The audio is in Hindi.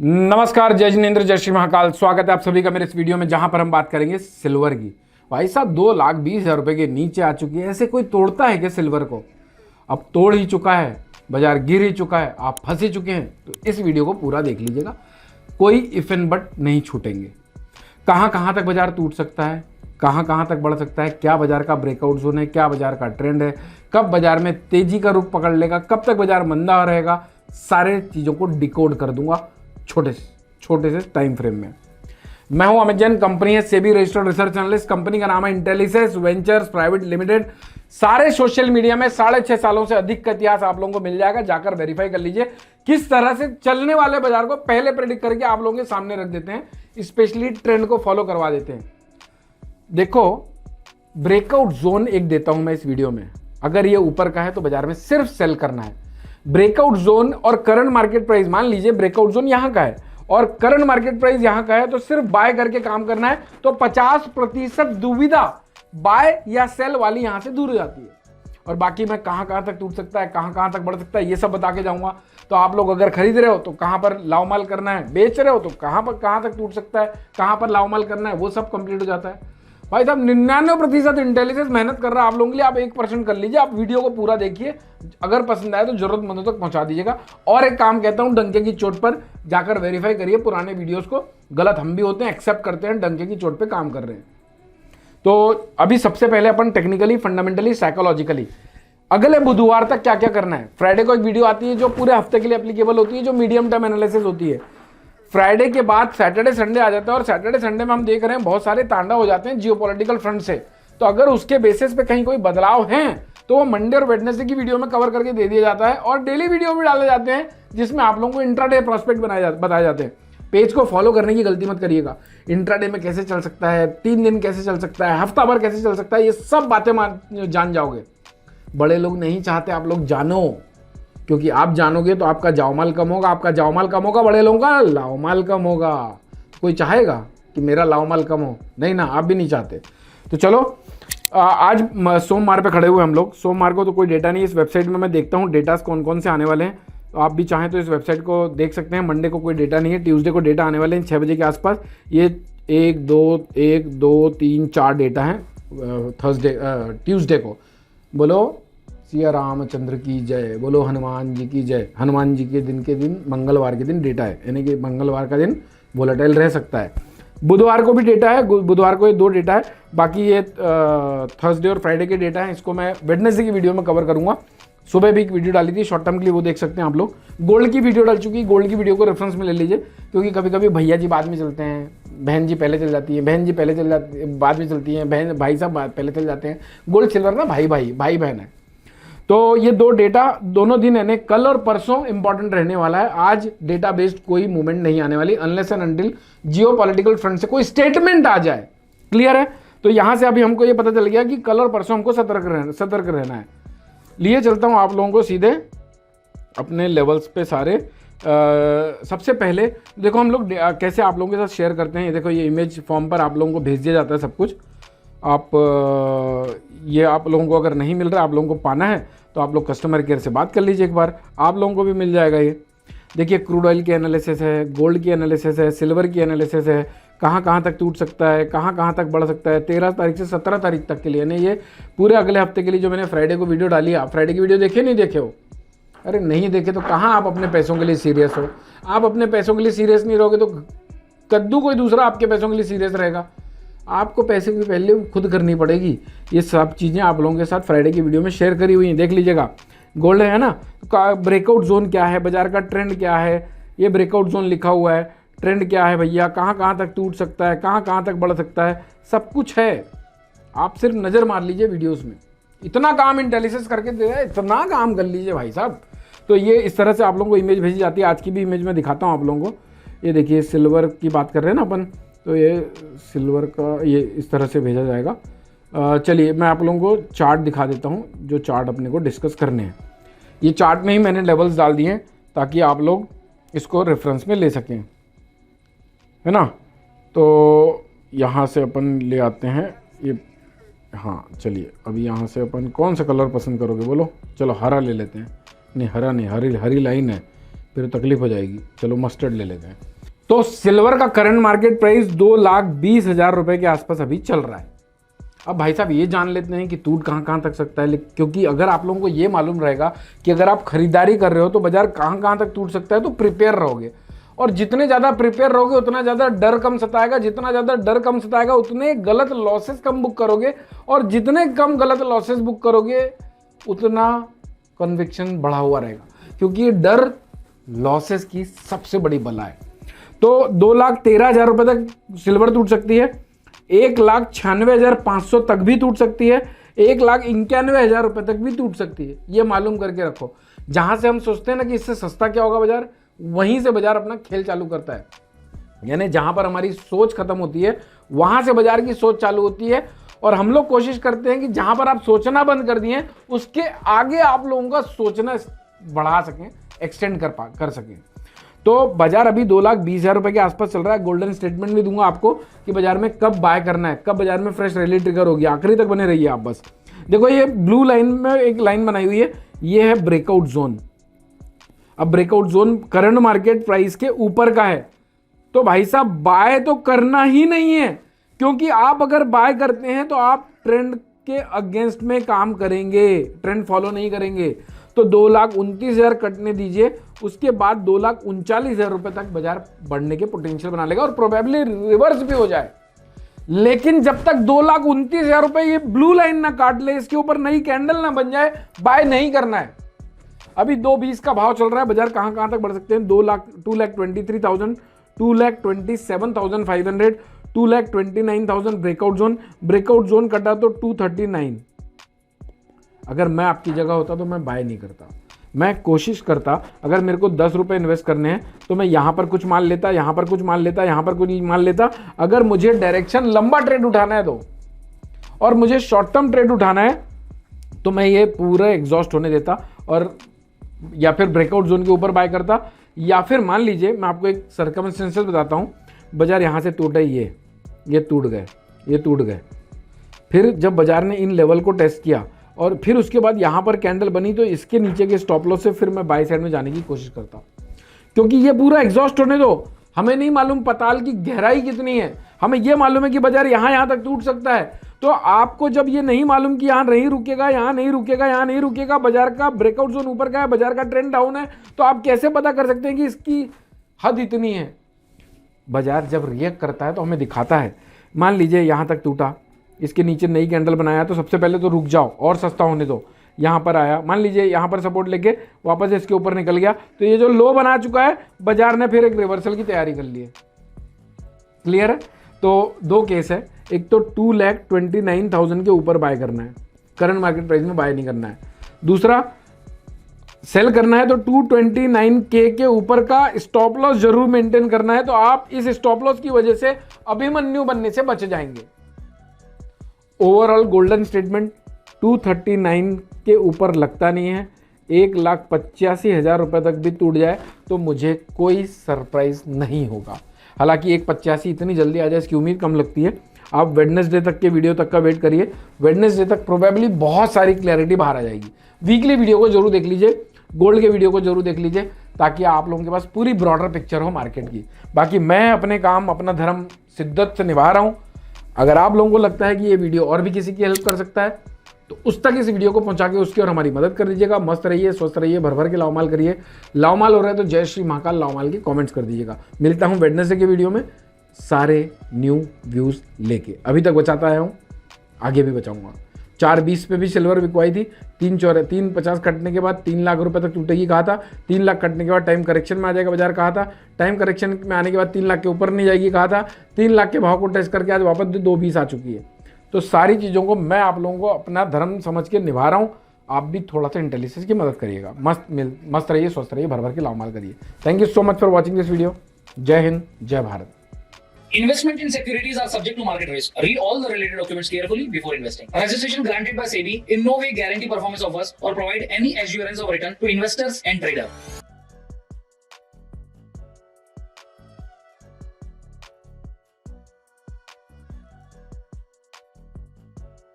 नमस्कार, जय जिनेंद्र, जय श्री महाकाल। स्वागत है आप सभी का मेरे इस वीडियो में, जहां पर हम बात करेंगे सिल्वर की। भाई साहब 2,20,000 रुपए के नीचे आ चुकी है। ऐसे कोई तोड़ता है क्या सिल्वर को? अब तोड़ ही चुका है, बाजार गिर ही चुका है, आप फंस ही चुके हैं। तो इस वीडियो को पूरा देख लीजिएगा, कोई इफ एंड बट नहीं छूटेंगे। कहाँ कहाँ तक बाजार टूट सकता है, कहाँ कहाँ तक बढ़ सकता है, क्या बाजार का ब्रेकआउट जोन है, क्या बाजार का ट्रेंड है, कब बाजार में तेजी का रुख पकड़ लेगा, कब तक बाजार मंदा रहेगा, सारे चीज़ों को डिकोड कर दूंगा छोटे से टाइम फ्रेम में। मैं हूं अमित जैन, कंपनी है SEBI registered research analyst, company का नाम है इंटेलिसेस वेंचर्स प्राइवेट लिमिटेड। सारे सोशल मीडिया में 6.5 सालों से अधिक का इतिहास आप लोगों को मिल जाएगा, जाकर वेरीफाई कर लीजिए। किस तरह से चलने वाले बाजार को पहले प्रेडिक्ट करके आप लोगों के सामने रख देते हैं, स्पेशली ट्रेंड को फॉलो करवा देते हैं। देखो, ब्रेकआउट जोन एक देता हूं मैं इस वीडियो में। अगर ये ऊपर का है तो बाजार में सिर्फ सेल करना है। ब्रेकआउट जोन और करंट मार्केट प्राइस, मान लीजिए ब्रेकआउट जोन यहां का है और करंट मार्केट प्राइस यहां का है, तो सिर्फ बाय करके काम करना है। तो 50% दुविधा बाय या सेल वाली यहां से दूर हो जाती है। और बाकी मैं कहां कहां तक टूट सकता है, कहां कहां तक बढ़ सकता है, ये सब बता के जाऊंगा। तो आप लोग अगर खरीद रहे हो तो कहां पर लाव माल करना है, बेच रहे हो तो कहां तक टूट सकता है, कहां पर लाव माल करना है, वो सब कंप्लीट हो जाता है। भाई साहब 99% इंटेलिजेंस मेहनत कर रहा है आप लोगों के लिए। आप 1% कर लीजिए, आप वीडियो को पूरा देखिए, अगर पसंद आए तो जरूरतमंदों तक पहुंचा दीजिएगा। और एक काम कहता हूं, डंके की चोट पर जाकर वेरीफाई करिए पुराने वीडियोस को। गलत हम भी होते हैं, एक्सेप्ट करते हैं, डंके की चोट पे काम कर रहे हैं। तो अभी सबसे पहले अपन टेक्निकली, फंडामेंटली, साइकोलॉजिकली अगले बुधवार तक क्या क्या करना है। फ्राइडे को एक वीडियो आती है जो पूरे हफ्ते के लिए एप्लीकेबल होती है, जो मीडियम टर्म एनालिसिस होती है। फ्राइडे के बाद सैटरडे संडे आ जाता है, और सैटरडे संडे में हम देख रहे हैं बहुत सारे तांडव हो जाते हैं जियोपॉलिटिकल फ्रंट से। तो अगर उसके बेसिस पे कहीं कोई बदलाव है तो वो मंडे और वेडनेसडे की वीडियो में कवर करके दे दिया जाता है, और डेली वीडियो भी डाले जाते हैं जिसमें आप लोगों को इंट्राडे प्रोस्पेक्ट बताए जाते हैं। पेज को फॉलो करने की गलती मत करिएगा। इंट्राडे में कैसे चल सकता है, 3 दिन कैसे चल सकता है, हफ्ता भर कैसे चल सकता है, ये सब बातें जान जाओगे। बड़े लोग नहीं चाहते आप लोग जानो, क्योंकि आप जानोगे तो आपका जाओमाल कम होगा, आपका जाओमाल कम होगा, बड़े लोगों का लाओमाल कम होगा। कोई चाहेगा कि मेरा लाओमाल कम हो? नहीं ना, आप भी नहीं चाहते। तो चलो, आज सोमवार पे खड़े हुए हम लोग। सोमवार को तो कोई डेटा नहीं, इस वेबसाइट में मैं देखता हूँ डेटास कौन कौन से आने वाले हैं। तो आप भी चाहें तो इस वेबसाइट को देख सकते हैं। मंडे को कोई डेटा नहीं है, ट्यूसडे को डेटा आने वाले हैं 6 बजे के आसपास। ये 1 2 3 4 डेटा हैं ट्यूसडे को। बोलो सिया रामचंद्र की जय, बोलो हनुमान जी की जय। हनुमान जी के दिन मंगलवार के दिन डेटा है, यानी कि मंगलवार का दिन वोलेटाइल रह सकता है। बुधवार को भी डेटा है, बुधवार को ये 2 डेटा है। बाकी ये थर्सडे और फ्राइडे के डेटा है, इसको मैं वेडनेसडे की वीडियो में कवर करूंगा। सुबह भी एक वीडियो डाली थी शॉर्ट टर्म के लिए, वो देख सकते हैं आप लोग। गोल्ड की वीडियो डाल चुकी है, गोल्ड की वीडियो को रेफरेंस में ले लीजिए, क्योंकि कभी कभी भैया जी बाद में चलते हैं, बहन जी पहले चल जाती है, बहन जी पहले चल जाती बाद में चलती हैं, बहन भाई साहब पहले चल जाते हैं। गोल्ड सिल्वर ना भाई बहन है। तो ये 2 डेटा दोनों दिन, यानी कल और परसों इंपॉर्टेंट रहने वाला है। आज डेटा बेस्ड कोई मूवमेंट नहीं आने वाली, unless and until geopolitical front से कोई स्टेटमेंट आ जाए। क्लियर है? तो यहां से अभी हमको ये पता चल गया कि कल और परसों हमको सतर्क रहना है। लिए चलता हूं आप लोगों को सीधे अपने लेवल्स पे सारे। सबसे पहले देखो हम लोग कैसे आप लोगों के साथ शेयर करते हैं। ये देखो, ये इमेज फॉर्म पर आप लोगों को भेज दिया जाता है सब कुछ। ये आप लोगों को अगर नहीं मिल रहा, आप लोगों को पाना है तो आप लोग कस्टमर केयर से बात कर लीजिए एक बार, आप लोगों को भी मिल जाएगा। ये देखिए, क्रूड ऑयल की एनालिसिस है, गोल्ड की एनालिसिस है, सिल्वर की एनालिसिस है, कहाँ कहाँ तक टूट सकता है, कहाँ कहाँ तक बढ़ सकता है। 13 तारीख से 17 तारीख तक के लिए, यानी ये पूरे अगले हफ्ते के लिए जो मैंने फ्राइडे को वीडियो डाली है। आप फ्राइडे की वीडियो देखे नहीं देखे हो? अरे नहीं देखे तो कहाँ आप अपने पैसों के लिए सीरियस हो? आप अपने पैसों के लिए सीरियस नहीं रहोगे तो कद्दू कोई दूसरा आपके पैसों के लिए सीरियस रहेगा। आपको पैसे की वैल्यू खुद करनी पड़ेगी। ये सब चीज़ें आप लोगों के साथ फ्राइडे की वीडियो में शेयर करी हुई हैं, देख लीजिएगा। गोल्ड है ना, ब्रेकआउट जोन क्या है, बाजार का ट्रेंड क्या है, ये ब्रेकआउट जोन लिखा हुआ है। ट्रेंड क्या है भैया, कहाँ कहाँ तक टूट सकता है, कहाँ कहाँ तक बढ़ सकता है, सब कुछ है। आप सिर्फ नज़र मार लीजिए वीडियोज़ में। इतना काम इंटेलिजेंस करके दे रहा है, इतना काम कर लीजिए भाई साहब। तो ये इस तरह से आप लोगों को इमेज भेजी जाती है। आज की भी इमेज मैं दिखाता हूँ आप लोगों को। ये देखिए, सिल्वर की बात कर रहे हैं ना अपन, तो ये सिल्वर का ये इस तरह से भेजा जाएगा। चलिए मैं आप लोगों को चार्ट दिखा देता हूँ, जो चार्ट अपने को डिस्कस करने हैं। ये चार्ट में ही मैंने लेवल्स डाल दिए हैं ताकि आप लोग इसको रेफरेंस में ले सकें, है ना। तो यहाँ से अपन ले आते हैं ये। हाँ चलिए, अभी यहाँ से अपन कौन सा कलर पसंद करोगे बोलो? चलो हरा ले लेते हैं। नहीं हरा नहीं, हरी लाइन है, फिर तकलीफ हो जाएगी। चलो मस्टर्ड ले लेते हैं। तो सिल्वर का करंट मार्केट प्राइस 2,20,000 रुपए के आसपास अभी चल रहा है। अब भाई साहब ये जान लेते हैं कि टूट कहाँ कहाँ तक सकता है, क्योंकि अगर आप लोगों को ये मालूम रहेगा कि अगर आप खरीदारी कर रहे हो तो बाजार कहाँ कहाँ तक टूट सकता है, तो प्रिपेयर रहोगे। और जितने ज़्यादा प्रिपेयर रहोगे उतना ज़्यादा डर कम सताएगा, जितना ज़्यादा डर कम सताएगा उतने गलत लॉसेस कम बुक करोगे, और जितने कम गलत लॉसेस बुक करोगे उतना कन्विक्शन बढ़ा हुआ रहेगा, क्योंकि ये डर लॉसेस की सबसे बड़ी बला है। तो 2,13,000 रुपए तक सिल्वर टूट सकती है, 1,96,500 तक भी टूट सकती है, 1,91,000 रुपए तक भी टूट सकती है। ये मालूम करके रखो, जहां से हम सोचते हैं ना कि इससे सस्ता क्या होगा बाजार, वहीं से बाजार अपना खेल चालू करता है। यानी जहां पर हमारी सोच खत्म होती है वहां से बाजार की सोच चालू होती है। और हम लोग कोशिश करते हैं कि जहां पर आप सोचना बंद कर दिए उसके आगे आप लोगों का सोचना बढ़ा सकें, एक्सटेंड कर सकें। तो बाजार अभी 2,20,000 रुपए के आसपास चल रहा है। गोल्डन स्टेटमेंट भी दूंगा आपको कि बाजार में कब बाय करना है, कब बाजार में फ्रेश रैली ट्रिगर होगी। आखिरी तक बने रहिए आप बस। देखो ये ब्लू लाइन में एक लाइन बनाई हुई है, ये है ब्रेकआउट जोन। अब breakout zone current market price के ऊपर का है, तो भाई साहब बाय तो करना ही नहीं है, क्योंकि आप अगर बाय करते हैं तो आप ट्रेंड के अगेंस्ट में काम करेंगे, ट्रेंड फॉलो नहीं करेंगे। तो 2,29,000 कटने दीजिए, उसके बाद 2,39,000 रुपए तक बाजार बढ़ने के पोटेंशियल बना लेगा और प्रोबेबली रिवर्स भी हो जाए। लेकिन जब तक 2,29,000 रुपए ये ब्लू लाइन ना काट ले, इसके ऊपर नई कैंडल ना बन जाए, बाय नहीं करना है। अभी 2,20 का भाव चल रहा है, बाजार कहां कहां तक बढ़ सकते हैं, 2,23,000, 2,27,500, 2,29,000 ब्रेकआउट जोन कटा तो 239। अगर मैं आपकी जगह होता तो मैं बाय नहीं करता, मैं कोशिश करता अगर मेरे को 10 रुपए इन्वेस्ट करने हैं तो मैं यहां पर कुछ माल लेता, यहां पर कुछ माल लेता, यहां पर कुछ माल लेता। अगर मुझे डायरेक्शन लंबा ट्रेड उठाना है तो, और मुझे शॉर्ट टर्म ट्रेड उठाना है तो मैं ये पूरा एग्जॉस्ट होने देता और या फिर ब्रेकआउट जोन के ऊपर बाय करता, या फिर मान लीजिए मैं आपको एक सर्कमस्टेंसेस बताता हूं, बाजार यहां से टूटे, ये टूट गए, ये टूट गए। फिर जब बाजार ने इन लेवल को टेस्ट किया और फिर उसके बाद यहां पर कैंडल बनी, तो इसके नीचे के स्टॉप लॉस से फिर मैं बाय साइड में जाने की कोशिश करता, क्योंकि ये पूरा एग्जॉस्ट होने दो। हमें नहीं मालूम पताल की गहराई कितनी है, हमें यह मालूम है कि बाजार यहां तक टूट सकता है। तो आपको जब ये नहीं मालूम कि यहां नहीं रुकेगा, यहां नहीं रुकेगा, यहां नहीं रुकेगा, बाजार का ब्रेकआउट जोन ऊपर का है, बाजार का ट्रेंड डाउन है, तो आप कैसे पता कर सकते हैं कि इसकी हद इतनी है। बाजार जब रिएक्ट करता है तो हमें दिखाता है। मान लीजिए यहां तक टूटा, इसके नीचे नई कैंडल बनाया, तो सबसे पहले तो रुक जाओ और सस्ता होने दो। यहां पर आया, मान लीजिए यहां पर सपोर्ट लेके वापस इसके ऊपर निकल गया, तो ये जो लो बना चुका है बाजार ने फिर एक रिवर्सल की तैयारी कर ली है। क्लियर है? तो दो केस है, एक तो 2,29,000 के ऊपर बाय करना है, करंट मार्केट प्राइस में बाय नहीं करना है। दूसरा सेल करना है तो 229K के ऊपर का स्टॉप लॉस जरूर मेंटेन करना है, तो आप इस स्टॉप लॉस की वजह से अभिमन्यु बनने से बच जाएंगे। ओवरऑल गोल्डन स्टेटमेंट 239 के ऊपर लगता नहीं है। 1,85,000 रुपए तक भी टूट जाए तो मुझे कोई सरप्राइज नहीं होगा। हालांकि 1,85 इतनी जल्दी आ जाए इसकी उम्मीद कम लगती है। आप वेडनेसडे तक के वीडियो तक का वेट करिए, वेडनेसडे तक प्रोबेबली बहुत सारी क्लैरिटी बाहर आ जाएगी। वीकली वीडियो को जरूर देख लीजिए, गोल्ड के वीडियो को जरूर देख लीजिए, ताकि आप लोगों के पास पूरी ब्रॉडर पिक्चर हो मार्केट की। बाकी मैं अपने काम, अपना धर्म शिद्दत से निभा रहा हूं। अगर आप लोगों को लगता है कि ये वीडियो और भी किसी की हेल्प कर सकता है तो उस तक इस वीडियो को पहुंचा के उसकी और हमारी मदद कर दीजिएगा। मस्त रहिए, स्वस्थ रहिए, भर भर के लाओमाल करिए। लाओमाल हो रहा है तो जय श्री महाकाल लाओमाल के कमेंट्स कर दीजिएगा। मिलता हूं वेडनेसडे के वीडियो में सारे न्यू व्यूज लेके। अभी तक बचाता आया हूं, आगे भी बचाऊंगा। 4.20 पे भी सिल्वर बिकवाई थी, 3.50 कटने के बाद 3 लाख रुपए तक टूटेगी कहा था। 3 लाख कटने के बाद टाइम करेक्शन में आ जाएगा बाजार कहा था। टाइम करेक्शन में आने के बाद 3 लाख के ऊपर नहीं जाएगी कहा था। 3 लाख के भाव को टेस्ट करके आज वापस 2.20 आ चुकी है। तो सारी चीज़ों को मैं आप लोगों को अपना धर्म समझ के निभा रहा हूँ। आप भी थोड़ा सा इंटेलिजेंस की मदद करिएगा। मस्त रहिए, स्वस्थ रहिए, भर भर के लाओमाल करिए। Thank you so much for watching this video. जय हिंद, जय Bharat. Investment in securities are subject to market risk. Read all the related documents carefully before investing. Registration granted by SEBI in no way guarantee performance of us or provide any assurance of return to investors and traders.